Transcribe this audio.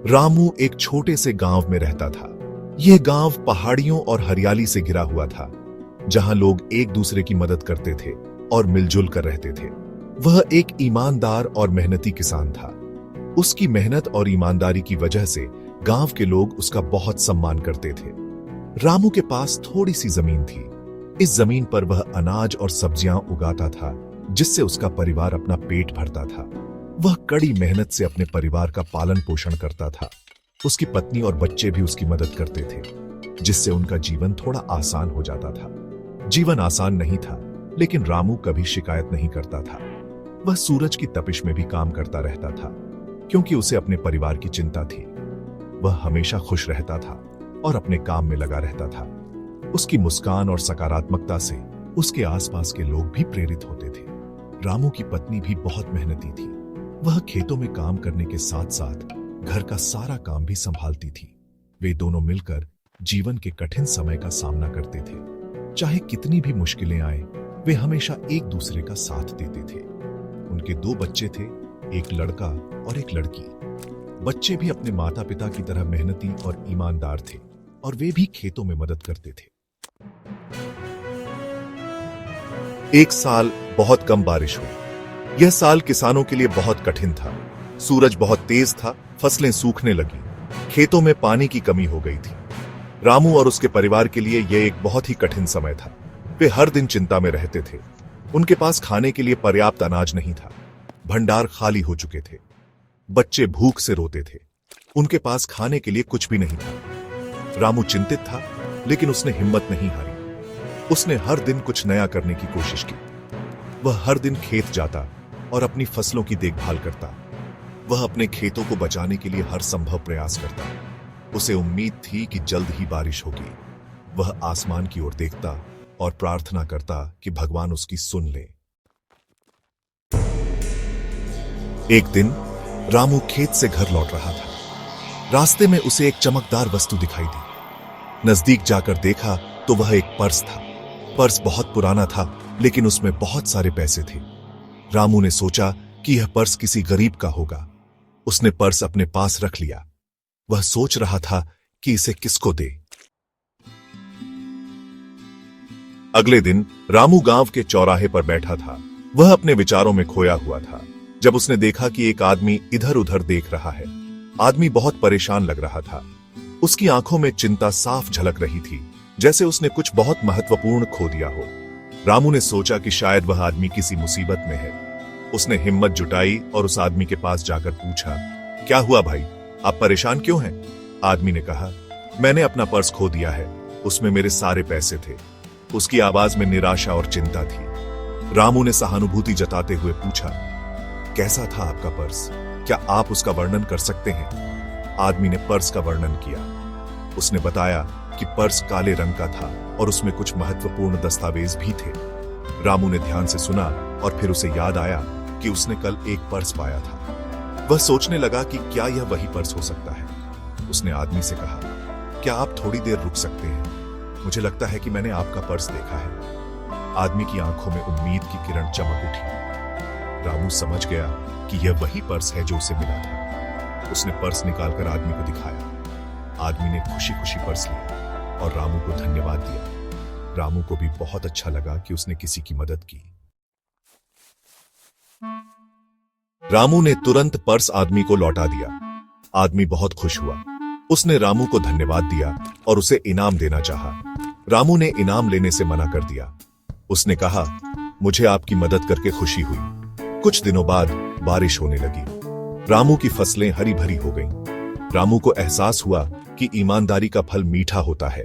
रामू एक छोटे से गांव में रहता था। यह गांव पहाड़ियों और हरियाली से घिरा हुआ था, जहां लोग एक दूसरे की मदद करते थे और मिलजुल कर रहते थे। वह एक ईमानदार और मेहनती किसान था। उसकी मेहनत और ईमानदारी की वजह से गांव के लोग उसका बहुत सम्मान करते थे। रामू के पास थोड़ी सी जमीन थी। इस जमीन पर वह अनाज और सब्जियां उगाता था, जिससे उसका परिवार अपना पेट भरता था। वह कड़ी मेहनत से अपने परिवार का पालन पोषण करता था। उसकी पत्नी और बच्चे भी उसकी मदद करते थे, जिससे उनका जीवन थोड़ा आसान हो जाता था। जीवन आसान नहीं था, लेकिन रामू कभी शिकायत नहीं करता था। वह सूरज की तपिश में भी काम करता रहता था, क्योंकि उसे अपने परिवार की चिंता थी। वह हमेशा खुश रहता था और अपने काम में लगा रहता था। उसकी मुस्कान और सकारात्मकता से उसके आसपास के लोग भी प्रेरित होते थे। रामू की पत्नी भी बहुत मेहनती थी। वह खेतों में काम करने के साथ साथ घर का सारा काम भी संभालती थी। वे दोनों मिलकर जीवन के कठिन समय का सामना करते थे। चाहे कितनी भी मुश्किलें आए, वे हमेशा एक दूसरे का साथ देते थे। उनके 2 बच्चे थे, एक लड़का और एक लड़की। बच्चे भी अपने माता पिता की तरह मेहनती और ईमानदार थे, और वे भी खेतों में मदद करते थे। एक साल बहुत कम बारिश हुई। यह साल किसानों के लिए बहुत कठिन था। सूरज बहुत तेज था, फसलें सूखने लगी, खेतों में पानी की कमी हो गई थी। रामू और उसके परिवार के लिए यह एक बहुत ही कठिन समय था। वे हर दिन चिंता में रहते थे। उनके पास खाने के लिए पर्याप्त अनाज नहीं था। भंडार खाली हो चुके थे। बच्चे भूख से रोते थे। उनके पास खाने के लिए कुछ भी नहीं था। रामू चिंतित था, लेकिन उसने हिम्मत नहीं हारी। उसने हर दिन कुछ नया करने की कोशिश की। वह हर दिन खेत जाता और अपनी फसलों की देखभाल करता। वह अपने खेतों को बचाने के लिए हर संभव प्रयास करता। उसे उम्मीद थी कि जल्द ही बारिश होगी। वह आसमान की ओर देखता और प्रार्थना करता कि भगवान उसकी सुन ले। एक दिन रामू खेत से घर लौट रहा था। रास्ते में उसे एक चमकदार वस्तु दिखाई दी। नजदीक जाकर देखा तो वह एक पर्स था। पर्स बहुत पुराना था, लेकिन उसमें बहुत सारे पैसे थे। रामू ने सोचा कि यह पर्स किसी गरीब का होगा। उसने पर्स अपने पास रख लिया। वह सोच रहा था कि इसे किसको दे। अगले दिन रामू गांव के चौराहे पर बैठा था। वह अपने विचारों में खोया हुआ था, जब उसने देखा कि एक आदमी इधर उधर देख रहा है। आदमी बहुत परेशान लग रहा था। उसकी आंखों में चिंता साफ झलक रही थी, जैसे उसने कुछ बहुत महत्वपूर्ण खो दिया हो। रामू ने सोचा कि शायद वह आदमी किसी मुसीबत में है। उसने हिम्मत जुटाई और उस आदमी के पास जाकर पूछा, क्या हुआ भाई, आप परेशान क्यों हैं? आदमी ने कहा, मैंने अपना पर्स खो दिया है, उसमें मेरे सारे पैसे थे। उसकी आवाज में निराशा और चिंता थी। रामू ने सहानुभूति जताते हुए पूछा, कैसा था आपका पर्स? क्या आप उसका वर्णन कर सकते हैं? आदमी ने पर्स का वर्णन किया। उसने बताया कि पर्स काले रंग का था और उसमें कुछ महत्वपूर्ण दस्तावेज भी थे। रामू ने ध्यान से सुना और फिर उसे याद आया कि उसने कल एक पर्स पाया था। वह सोचने लगा कि क्या यह वही पर्स हो सकता है। उसने आदमी से कहा, क्या आप थोड़ी देर रुक सकते हैं? मुझे लगता है कि मैंने आपका पर्स देखा है। आदमी की आंखों में उम्मीद की किरण चमक उठी। रामू समझ गया कि यह वही पर्स है जो उसे मिला था। उसने पर्स निकालकर आदमी को दिखाया। आदमी ने खुशी खुशी पर्स लिया और रामू को धन्यवाद दिया। रामू को भी बहुत अच्छा लगा कि उसने किसी की मदद की। रामू ने तुरंत पर्स आदमी को लौटा दिया। आदमी बहुत खुश हुआ। उसने रामू को धन्यवाद दिया और उसे इनाम देना चाहा। रामू ने इनाम लेने से मना कर दिया। उसने कहा, मुझे आपकी मदद करके खुशी हुई। कुछ दिनों बाद बारिश होने लगी। रामू की फसलें हरी भरी हो गईं। रामू को एहसास हुआ कि ईमानदारी का फल मीठा होता है।